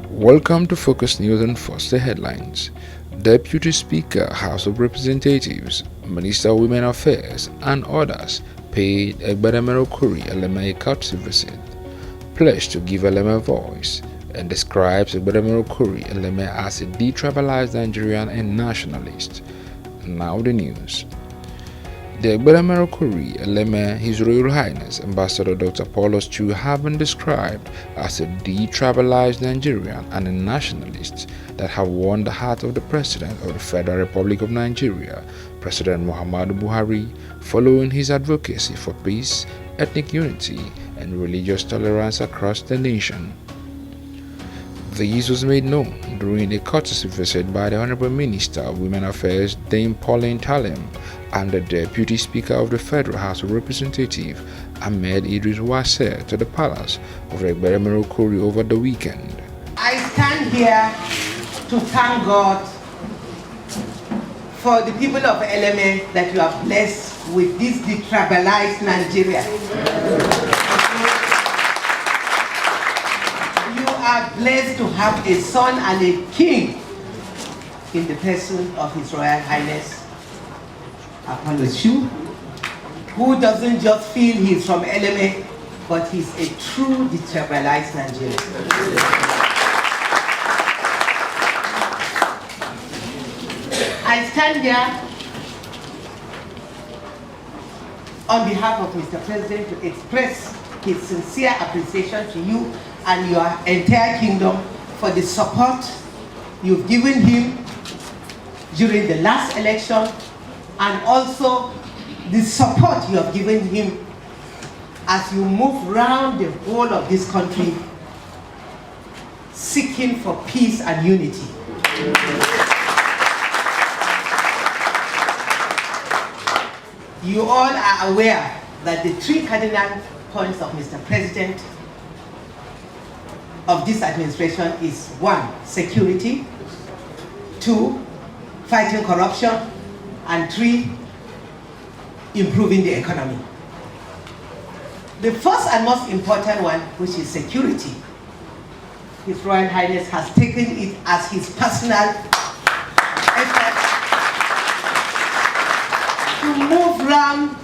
Welcome to Focus News and First the headlines. Deputy Speaker, House of Representatives, Minister of Women Affairs, and others paid Egbere Okorieleme a courtesy visit, pledged to give Eleme a voice, and describes Egbere Okorieleme as a detribalized Nigerian and nationalist. Now the news. The Egbere Okorieleme, His Royal Highness Ambassador Dr. Paulus Chu, have been described as a detribalized Nigerian and a nationalist that have won the heart of the President of the Federal Republic of Nigeria, President Muhammadu Buhari, following his advocacy for peace, ethnic unity, and religious tolerance across the nation. This was made known during a courtesy visit by the Honorable Minister of Women Affairs, Dame Pauline Talem, and the Deputy Speaker of the Federal House of Representatives, Ahmed Idris Wasser, to the palace of Egbere Okori over the weekend. I stand here to thank God for the people of Eleme that you are blessed with this detribalized Nigeria. You are blessed to have a son and a king in the person of His Royal Highness Paulus Chu, who doesn't just feel he's from Eleme, but he's a true detribalized Nigerian. I stand here on behalf of Mr. President to express his sincere appreciation to you and your entire kingdom for the support you've given him during the last election, and also the support you have given him as you move around the whole of this country seeking for peace and unity. You all are aware that the three cardinal points of Mr. President of this administration is 1, security, 2, fighting corruption, and 3, improving the economy. The first and most important one, which is security, His Royal Highness has taken it as his personal effort to move around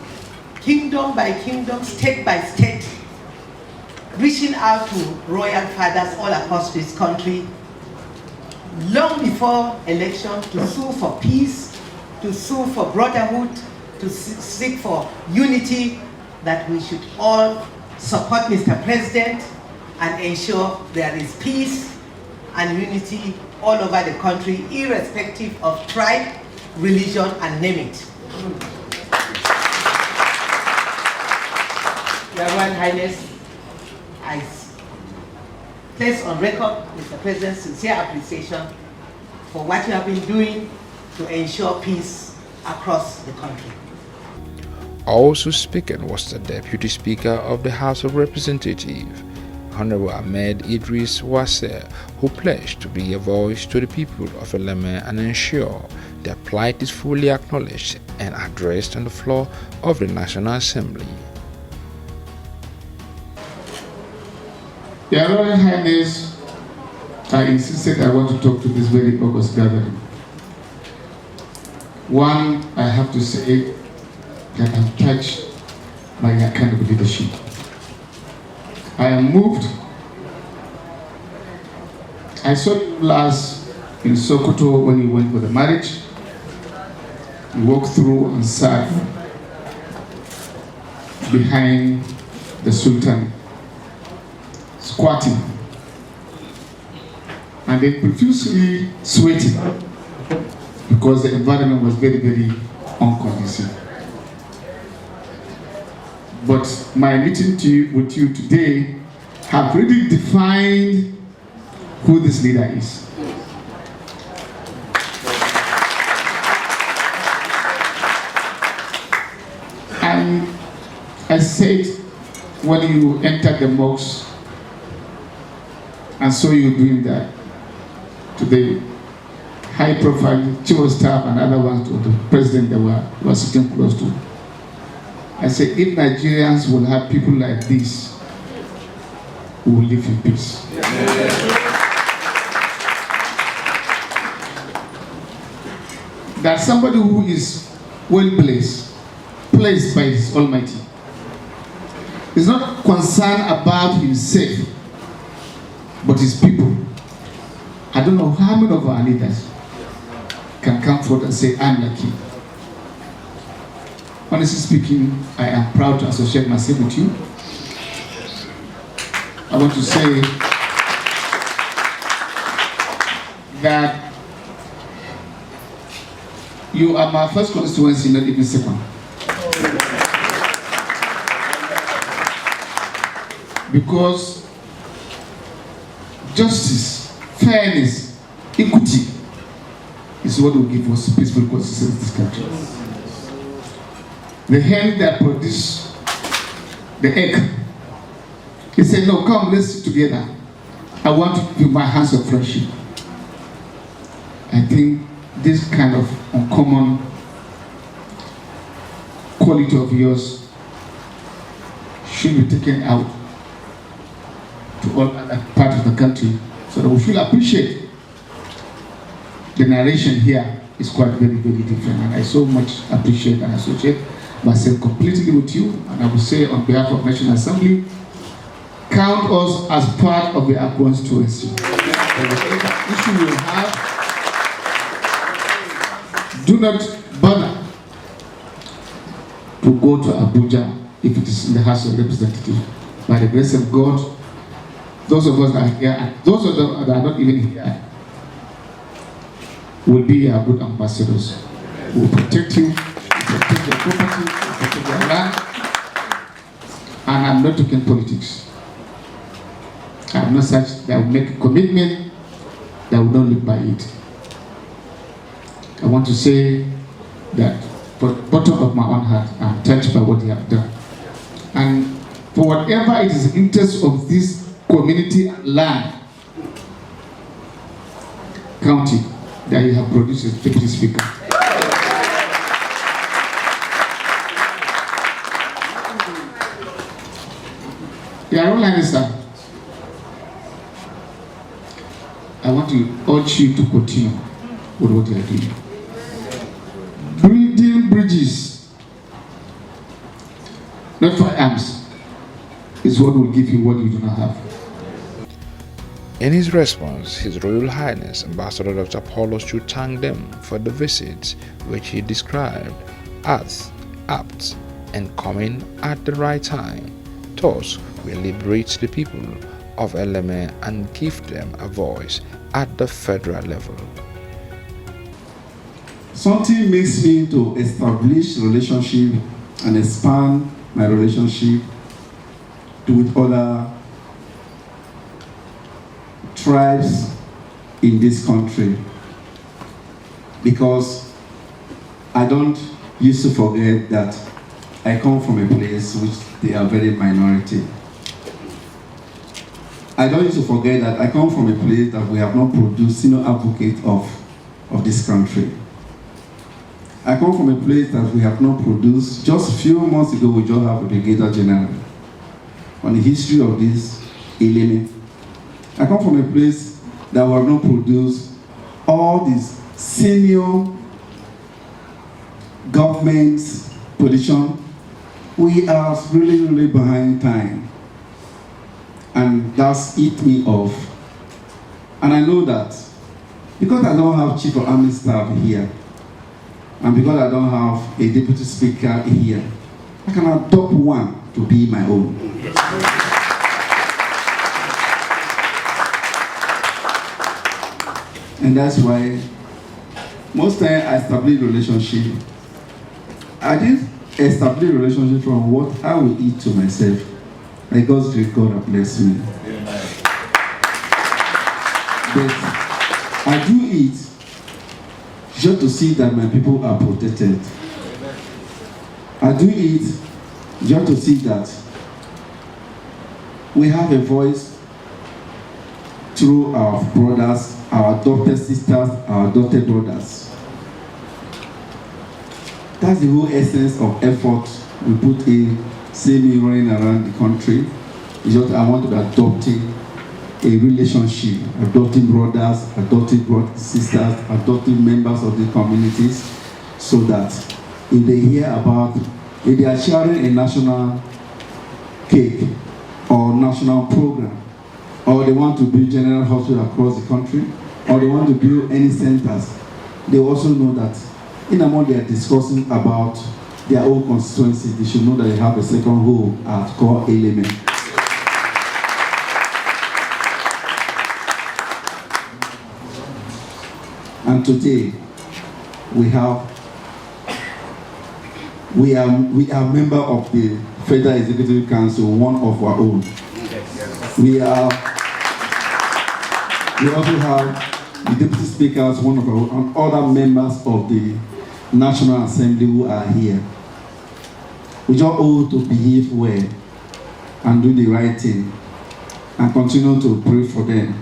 kingdom by kingdom, state by state, reaching out to royal fathers all across this country, long before election, to sue for peace, to sue for brotherhood, to seek for unity, that we should all support Mr. President and ensure there is peace and unity all over the country, irrespective of tribe, religion, and name it. Your Royal Highness, I place on record Mr. President's sincere appreciation for what you have been doing to ensure peace across the country. Also speaking was the Deputy Speaker of the House of Representatives, Honorable Ahmed Idris Wasser, who pledged to be a voice to the people of Eleme and ensure their plight is fully acknowledged and addressed on the floor of the National Assembly. Your Royal Highness, I insisted I want to talk to this very august gathering. One, I have to say that I'm touched by your kind of leadership. I am moved. I saw you last in Sokoto when you went for the marriage. You walked through and sat behind the Sultan, squatting, and then profusely sweating because the environment was very, very unconducive. But my meeting with you today have really defined who this leader is. And I said when you entered the mosque and saw you doing that to the high-profile chief of staff and other ones, to the president that were sitting close to. I said, if Nigerians will have people like this, we will live in peace. That somebody who is well placed by His Almighty, is not concerned about himself, but his people. I don't know how many of our leaders can come forward and say, I'm like him. Honestly speaking, I am proud to associate myself with you. I want to say that you are my first constituency, not even second. Because justice, fairness, equity is what will give us peaceful coexistence in this country. The hen that produced the egg, he said, no, come, let's sit together. I want to give my hands of friendship. I think this kind of uncommon quality of yours should be taken out to all other parts of the country, so that we should appreciate the narration here is quite very, very different. And I so much appreciate and associate myself completely with you. And I will say on behalf of National Assembly, count us as part of the constituency. Whatever issue you have, do not bother to go to Abuja if it is in the House of Representatives. By the grace of God, those of us that are here, and those of them that are not even here, will be our good ambassadors. We will protect you, we will protect your property, we will protect your land. And I'm not talking politics. I'm not such that will make a commitment that will not live by it. I want to say that from the bottom of my own heart, I'm touched by what you have done. And for whatever it is the interest of this community and land, county, that you have produced a deputy speaker. Your Royal Highness, sir, I want to urge you to continue with what you are doing. Building bridges, not firearms, is what will give you what you do not have. In his response, His Royal Highness Ambassador Dr. Paulo should thank them for the visit, which he described as apt and coming at the right time. Thus, will liberate the people of Eleme and give them a voice at the federal level. Something makes me to establish relationship and expand my relationship with other tribes in this country, because I don't used to forget that I come from a place which they are very minority. I don't used to forget that I come from a place that we have not produced senior advocate of this country. I come from a place that we have not produced. Just a few months ago, we just have a Brigadier General on the history of this Okorieleme. I come from a place that we have not produced all these senior government positions. We are really, really behind time. And that's hit me off. And I know that because I don't have Chief of Army Staff here, and because I don't have a Deputy Speaker here, I can adopt one to be my own. And that's why most times I establish relationship. I didn't establish a relationship from what I will eat to myself. Like God's great God have blessed me. But I do it just to see that my people are protected. I do it just to see that we have a voice through our brothers, our adopted sisters, our adopted brothers. That's the whole essence of effort we put in, see me running around the country, It's just I want to be adopting a relationship, adopting brothers, adopting sisters, adopting members of the communities, so that if they hear about, if they are sharing a national cake or national program, or they want to build general hospital across the country, or they want to build any centers, they also know that in among they are discussing about their own constituency, they should know that they have a second home at Okorieleme. And today we are member of the Federal Executive Council, one of our own. We also have the Deputy Speakers, one of our own, and other members of the National Assembly who are here. We just owe to behave well and do the right thing and continue to pray for them.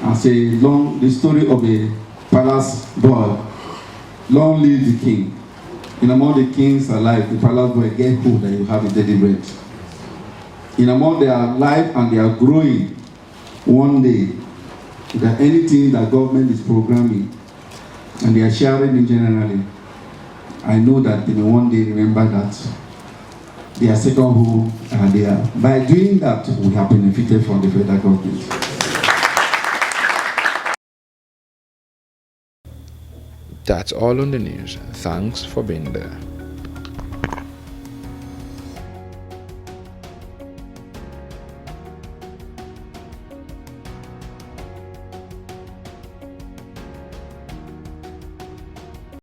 And say, the story of a palace boy, long live the king. In among the kings alive, the palace boy get hope that you have a daily bread. In among they are alive and they are growing, one day, that anything that government is programming and they are sharing it generally, I know that they will one day remember that their second home are there. By doing that, we have benefited from the federal government. That's all on the news. Thanks for being there.